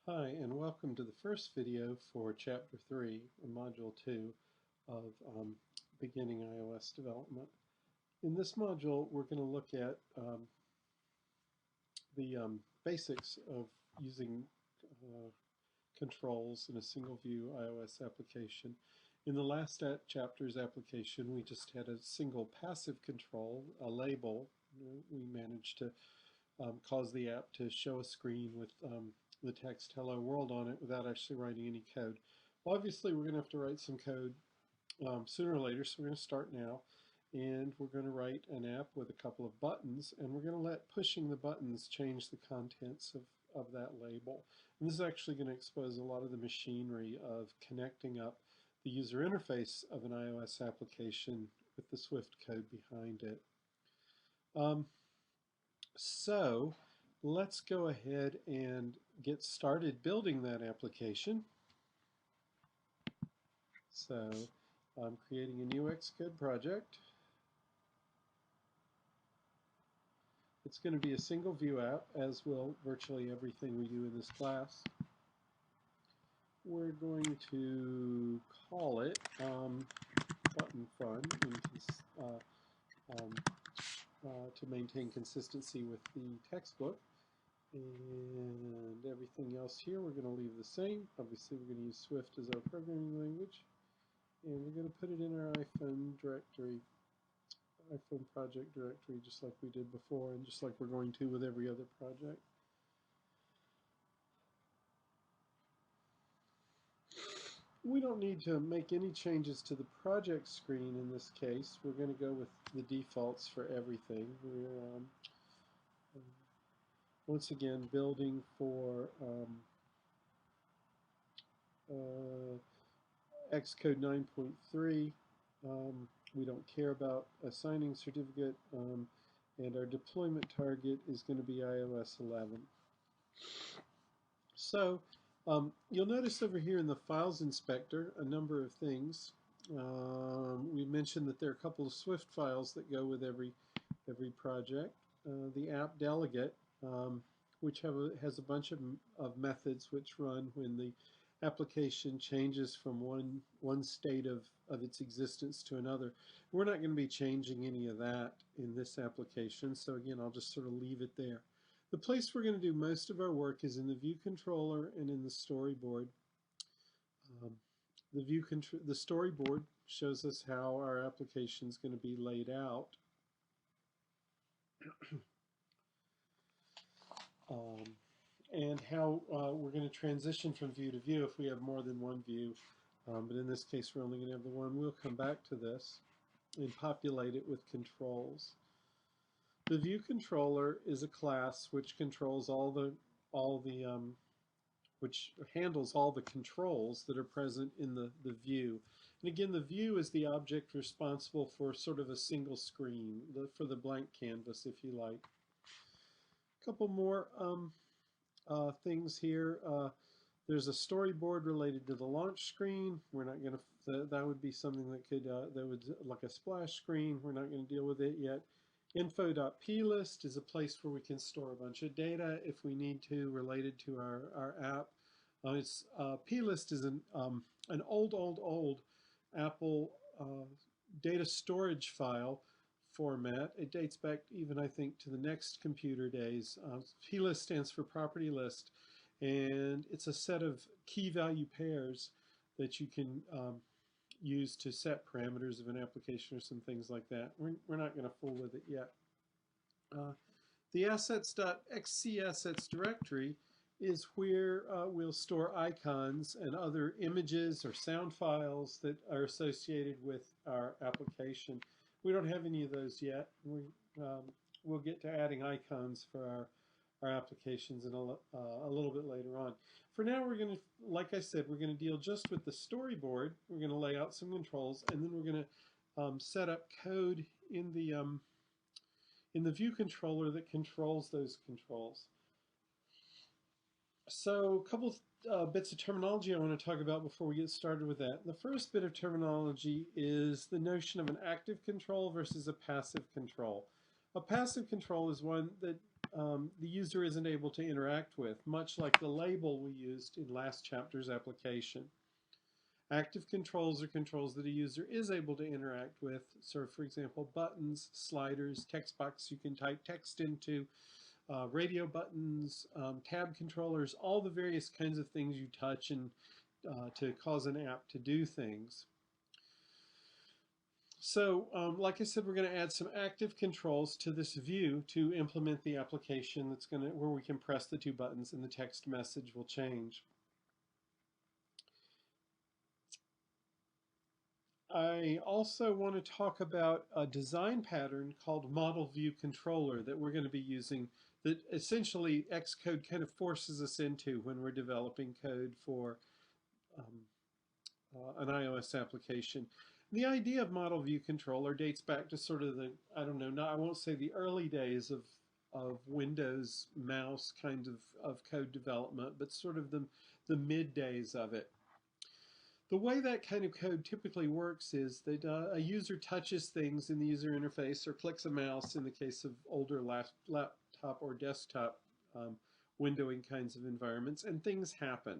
Hi, and welcome to the first video for Chapter 3, Module 2 of beginning iOS development. In this module, we're going to look at the basics of using controls in a single view iOS application. In the last chapter's application, we just had a single passive control, a label. We managed to cause the app to show a screen with the text "Hello World" on it without actually writing any code. Well, obviously, we're going to have to write some code sooner or later, so we're going to start now. And we're going to write an app with a couple of buttons, and we're going to let pushing the buttons change the contents of that label. And this is actually going to expose a lot of the machinery of connecting up the user interface of an iOS application with the Swift code behind it. So let's go ahead and get started building that application. So I'm creating a new Xcode project. It's going to be a single view app, as will virtually everything we do in this class. We're going to call it button fun to maintain consistency with the textbook. And everything else here we're going to leave the same. Obviously we're going to use Swift as our programming language. And we're going to put it in our iPhone directory, iPhone project directory, just like we did before and just like we're going to with every other project. We don't need to make any changes to the project screen in this case. We're going to go with the defaults for everything. We're once again building for Xcode 9.3. We don't care about assigning certificate, and our deployment target is going to be iOS 11. So you'll notice over here in the Files Inspector a number of things. We mentioned that there are a couple of Swift files that go with every project. The app delegate, which has a bunch of methods which run when the application changes from one state of its existence to another. We're not going to be changing any of that in this application, so again, I'll just sort of leave it there. The place we're going to do most of our work is in the view controller and in the storyboard. The storyboard shows us how our application is going to be laid out. And how we're going to transition from view to view if we have more than one view. But in this case, we're only going to have the one. We'll come back to this and populate it with controls. The view controller is a class which controls which handles all the controls that are present in the view. And again, the view is the object responsible for sort of a single screen, for the blank canvas, if you like. A couple more things here. There's a storyboard related to the launch screen. We're not going to, that would be something that could, that would, like a splash screen. We're not going to deal with it yet. Info.plist is a place where we can store a bunch of data if we need to, related to our app. Plist is an old Apple data storage file format. It dates back even, I think, to the next computer days. plist stands for property list, and it's a set of key value pairs that you can use to set parameters of an application or some things like that. We're not going to fool with it yet. The assets.xc assets directory is where we'll store icons and other images or sound files that are associated with our application. We don't have any of those yet. We'll get to adding icons for our applications in a little bit later on. For now, we're going to, like I said, we're going to deal just with the storyboard. We're going to lay out some controls, and then we're going to set up code in the view controller that controls those controls. So a couple bits of terminology I want to talk about before we get started with that. The first bit of terminology is the notion of an active control versus a passive control. A passive control is one that the user isn't able to interact with, much like the label we used in last chapter's application. Active controls are controls that a user is able to interact with. So, for example, buttons, sliders, text box you can type text into, radio buttons, tab controllers, all the various kinds of things you touch and to cause an app to do things. So, like I said, we're going to add some active controls to this view to implement the application that's where we can press the two buttons and the text message will change. I also want to talk about a design pattern called model view controller that we're going to be using, that essentially Xcode kind of forces us into when we're developing code for an iOS application. The idea of model view controller dates back to sort of the, I don't know, I won't say the early days of Windows mouse kind of code development, but sort of the mid days of it. The way that kind of code typically works is that a user touches things in the user interface or clicks a mouse in the case of older laptop or desktop windowing kinds of environments, and things happen.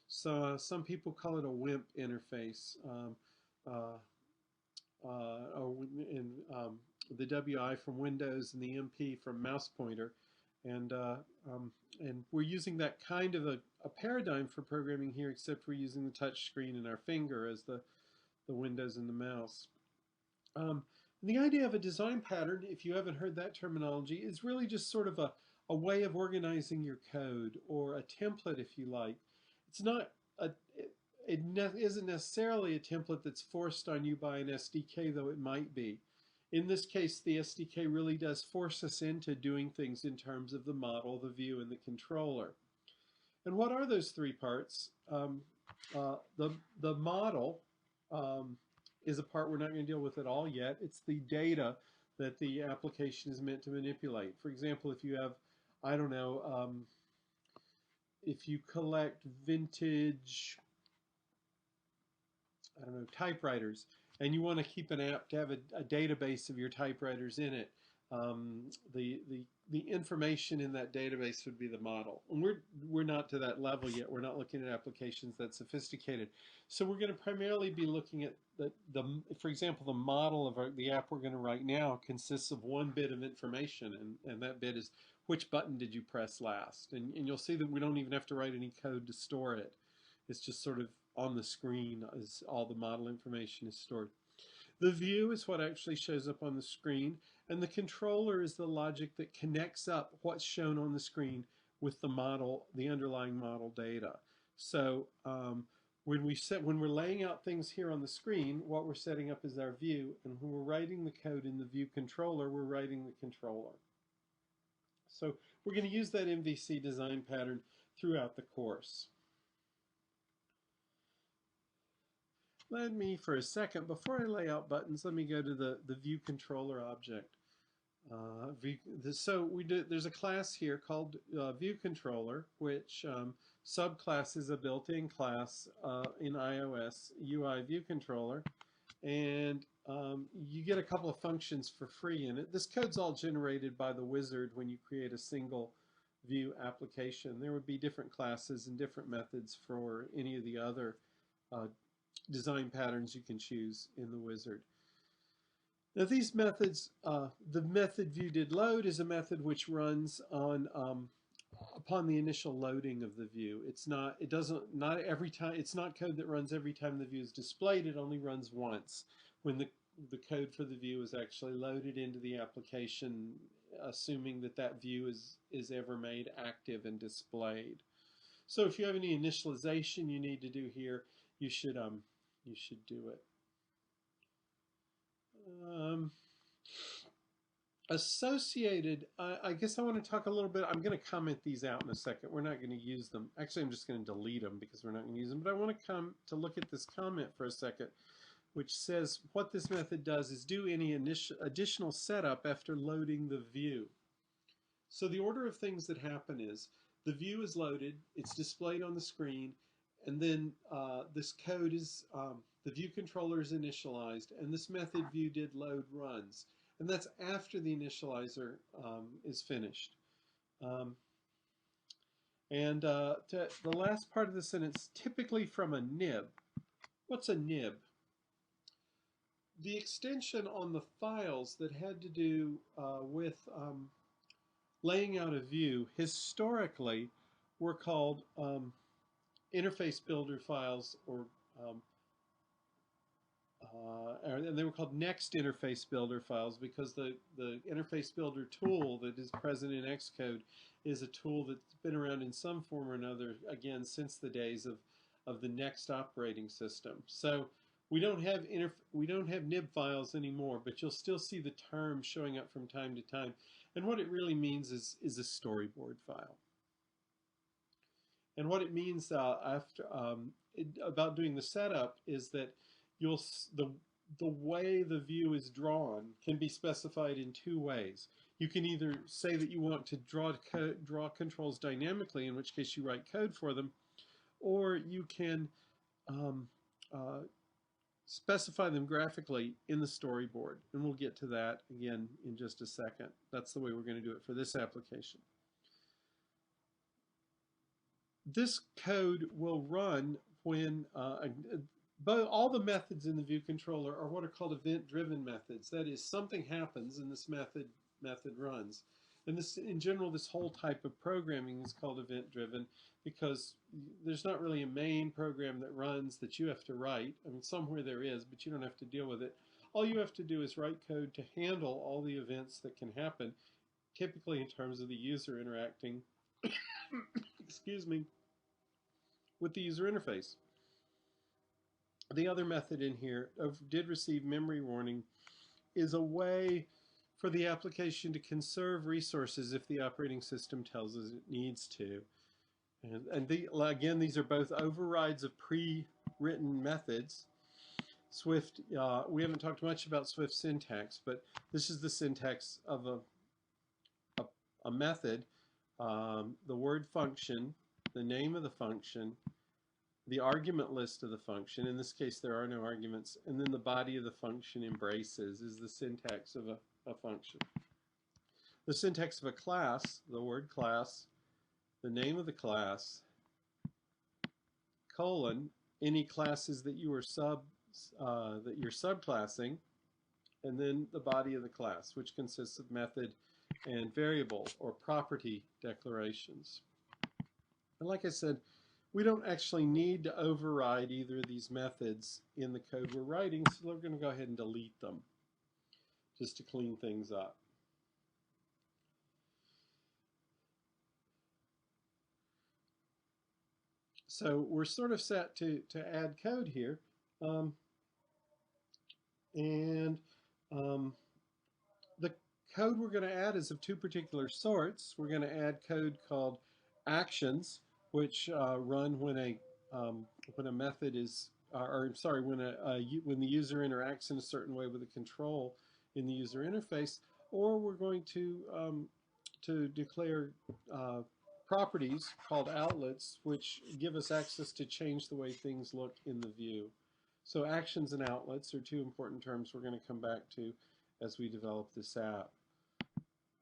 So some people call it a WIMP interface, in the WI from Windows and the MP from mouse pointer. And we're using that kind of a paradigm for programming here, except we're using the touch screen and our finger as the windows and the mouse. The idea of a design pattern, if you haven't heard that terminology, is really just sort of a way of organizing your code, or a template if you like. It's not it isn't necessarily a template that's forced on you by an SDK, though it might be. In this case, the SDK really does force us into doing things in terms of the model, the view, and the controller. And what are those three parts? The model is a part we're not going to deal with at all yet. It's the data that the application is meant to manipulate. For example, if you have, I don't know, if you collect vintage, I don't know, typewriters, and you want to keep an app to have a database of your typewriters in it, the information in that database would be the model. And we're not to that level yet. We're not looking at applications that sophisticated. So we're going to primarily be looking at for example, the model of the app we're going to write now consists of one bit of information, and that bit is which button did you press last. And you'll see that we don't even have to write any code to store it. It's just sort of on the screen as all the model information is stored. The view is what actually shows up on the screen, and the controller is the logic that connects up what's shown on the screen with the model, the underlying model data. So when we're laying out things here on the screen, what we're setting up is our view, and when we're writing the code in the view controller, we're writing the controller. So we're going to use that MVC design pattern throughout the course. Let me, for a second, before I lay out buttons, let me go to the view controller object. There's a class here called view controller, which subclass is a built-in class in iOS, UI view controller, and you get a couple of functions for free in it. This code's all generated by the wizard when you create a single view application. There would be different classes and different methods for any of the other design patterns you can choose in the wizard. Now these methods, the method viewDidLoad is a method which runs on upon the initial loading of the view. It's not every time. It's not code that runs every time the view is displayed. It only runs once when the code for the view is actually loaded into the application, assuming that view is ever made active and displayed. So if you have any initialization you need to do here, you should do it. Associated, I guess I want to talk a little bit. I'm going to comment these out in a second. We're not going to use them. Actually, I'm just going to delete them because we're not going to use them. But I want to come to look at this comment for a second, which says what this method does is do any additional setup after loading the view. So the order of things that happen is the view is loaded, it's displayed on the screen, and then this code is, the view controller is initialized, and this method viewDidLoad runs. And that's after the initializer is finished. Um, the last part of the sentence, typically from a nib. What's a nib? The extension on the files that had to do with laying out a view historically were called interface builder files, or and they were called next interface builder files because the interface builder tool that is present in Xcode is a tool that's been around in some form or another, again, since the days of the next operating system. So we don't have nib files anymore, but you'll still see the term showing up from time to time. And what it really means is a storyboard file. And what it means about doing the setup is that the way the view is drawn can be specified in two ways. You can either say that you want to draw controls dynamically, in which case you write code for them, or you can specify them graphically in the storyboard. And we'll get to that again in just a second. That's the way we're going to do it for this application. This code will run when all the methods in the view controller are what are called event-driven methods. That is, something happens and this method runs. And this, in general, this whole type of programming is called event-driven because there's not really a main program that runs that you have to write. I mean, somewhere there is, but you don't have to deal with it. All you have to do is write code to handle all the events that can happen, typically in terms of the user interacting excuse me, with the user interface. The other method in here of did receive memory warning is a way for the application to conserve resources if the operating system tells us it needs to. Again, these are both overrides of pre-written methods. Swift, we haven't talked much about Swift syntax, but this is the syntax of a method, the word function, the name of the function, the argument list of the function. In this case, there are no arguments. And then the body of the function embraces is the syntax of a function. The syntax of a class, the word class, the name of the class, colon, any classes that you are subclassing, and then the body of the class, which consists of method and variable or property declarations. And like I said, we don't actually need to override either of these methods in the code we're writing, so we're going to go ahead and delete them just to clean things up. So we're sort of set to add code here. The code we're going to add is of two particular sorts. We're going to add code called actions, which run when a method is, when the user interacts in a certain way with a control in the user interface, or we're going to declare properties called outlets, which give us access to change the way things look in the view. So actions and outlets are two important terms we're going to come back to as we develop this app.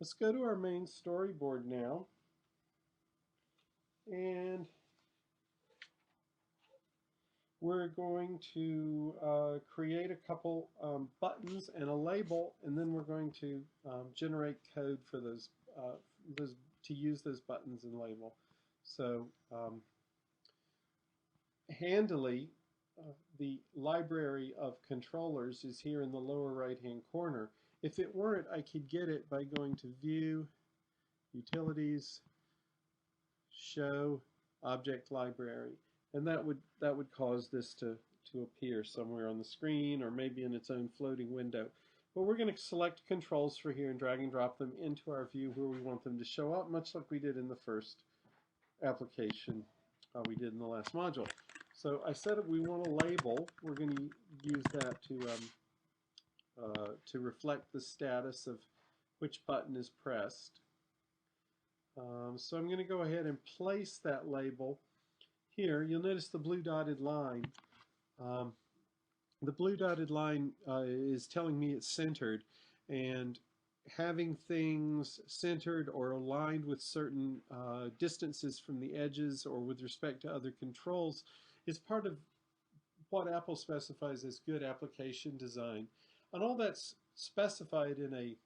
Let's go to our main storyboard now. And we're going to create a couple buttons and a label, and then we're going to generate code for those to use those buttons and label. So handily, the library of controllers is here in the lower right-hand corner. If it weren't, I could get it by going to View, Utilities, Show, Object Library, and that would cause this to appear somewhere on the screen or maybe in its own floating window. But we're going to select controls for here and drag and drop them into our view where we want them to show up, much like we did in the first application we did in the last module. So I said we want a label. We're going to use that to reflect the status of which button is pressed. So I'm going to go ahead and place that label here. You'll notice the blue dotted line. The blue dotted line is telling me it's centered, and having things centered or aligned with certain distances from the edges or with respect to other controls is part of what Apple specifies as good application design. And all that's specified in a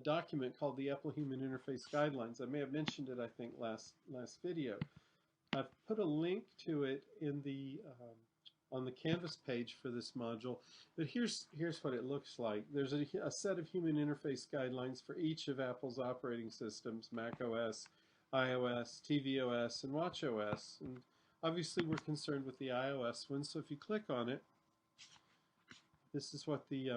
document called the Apple Human Interface Guidelines. I may have mentioned it, I think, last video. I've put a link to it in the on the Canvas page for this module. But here's what it looks like. There's a set of human interface guidelines for each of Apple's operating systems: Mac OS, iOS, tvOS, and watchOS. And obviously, we're concerned with the iOS one. So if you click on it, this is what the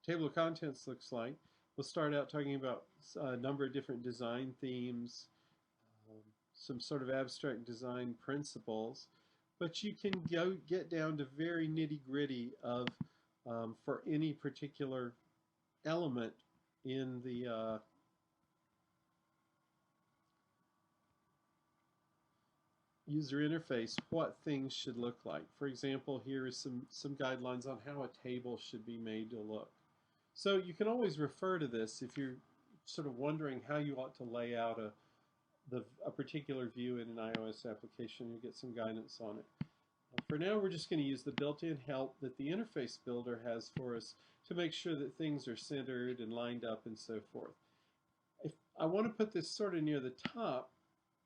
table of contents looks like. We'll start out talking about a number of different design themes, some sort of abstract design principles, but you can get down to very nitty-gritty of for any particular element in the user interface what things should look like. For example, here is some guidelines on how a table should be made to look. So you can always refer to this if you're sort of wondering how you ought to lay out a particular view in an iOS application. You get some guidance on it. For now, we're just going to use the built-in help that the interface builder has for us to make sure that things are centered and lined up and so forth. If I want to put this sort of near the top,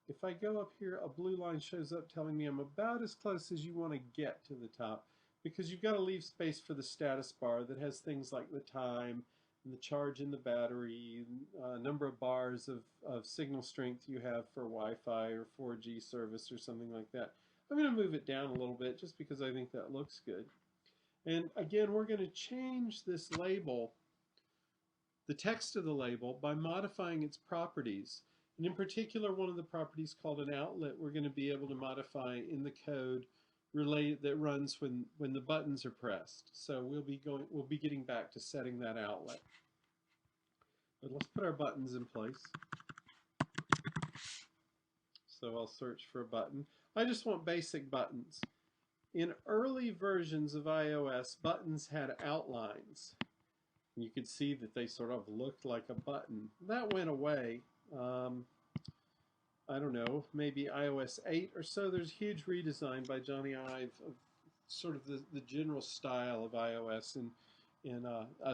if I go up here, a blue line shows up telling me I'm about as close as you want to get to the top, because you've got to leave space for the status bar that has things like the time and the charge in the battery, number of bars of signal strength you have for Wi-Fi or 4G service or something like that. I'm going to move it down a little bit just because I think that looks good. And again, we're going to change this label, the text of the label, by modifying its properties. And in particular, one of the properties called an outlet, we're going to be able to modify in the code that runs when the buttons are pressed. So we'll be getting back to setting that outlet. But let's put our buttons in place. So I'll search for a button. I just want basic buttons. In early versions of iOS, buttons had outlines. You could see that they sort of looked like a button. That went away. I don't know, maybe iOS 8 or so. There's a huge redesign by Johnny Ive of sort of the general style of iOS in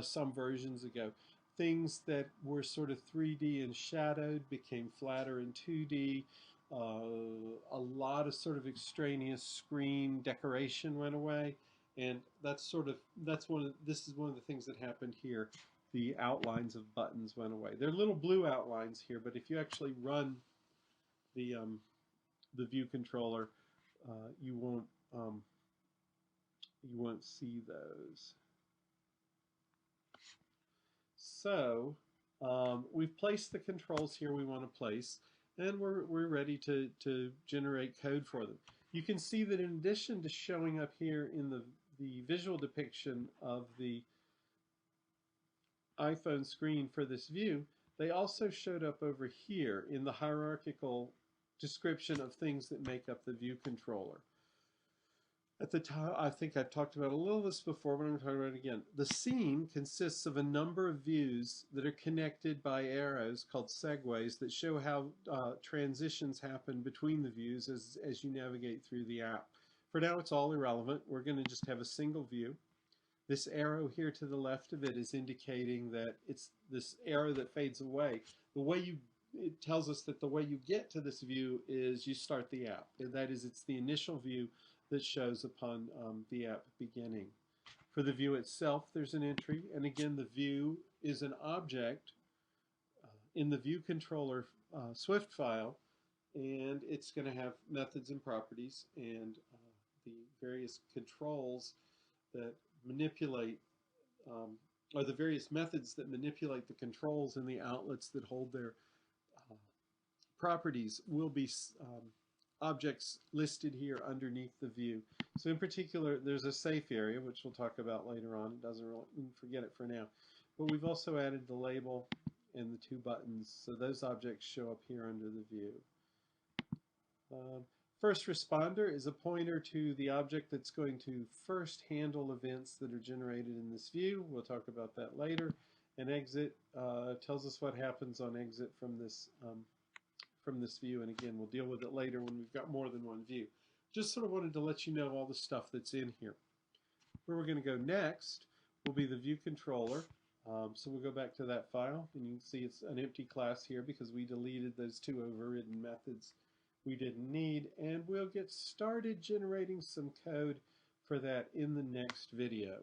some versions ago. Things that were sort of 3D and shadowed became flatter in 2D. A lot of sort of extraneous screen decoration went away, and this is one of the things that happened here. The outlines of buttons went away. They're little blue outlines here, but if you actually run the view controller, you won't see those. So we've placed the controls here we want to place, and we're ready to generate code for them. You can see that in addition to showing up here in the visual depiction of the iPhone screen for this view, they also showed up over here in the hierarchical description of things that make up the view controller. At the top, I think I've talked about a little of this before, but I'm going to talk about it again. The scene consists of a number of views that are connected by arrows called segues that show how transitions happen between the views as you navigate through the app. For now, it's all irrelevant. We're going to just have a single view. This arrow here to the left of it is indicating that it's this arrow that fades away. It tells us that the way you get to this view is you start the app. And that is, it's the initial view that shows upon the app beginning. For the view itself, there's an entry. And again, the view is an object in the view controller Swift file. And it's going to have methods and properties and the various controls that manipulate, or the various methods that manipulate the controls and the outlets that hold their properties will be objects listed here underneath the view. So in particular, there's a safe area, which we'll talk about later on. It doesn't really, forget it for now. But we've also added the label and the two buttons, so those objects show up here under the view. First responder is a pointer to the object that's going to first handle events that are generated in this view. We'll talk about that later. And exit tells us what happens on exit from this view. And again, we'll deal with it later when we've got more than one view. Just sort of wanted to let you know all the stuff that's in here. Where we're going to go next will be the view controller. So we'll go back to that file, and you can see it's an empty class here because we deleted those two overridden methods we didn't need, and we'll get started generating some code for that in the next video.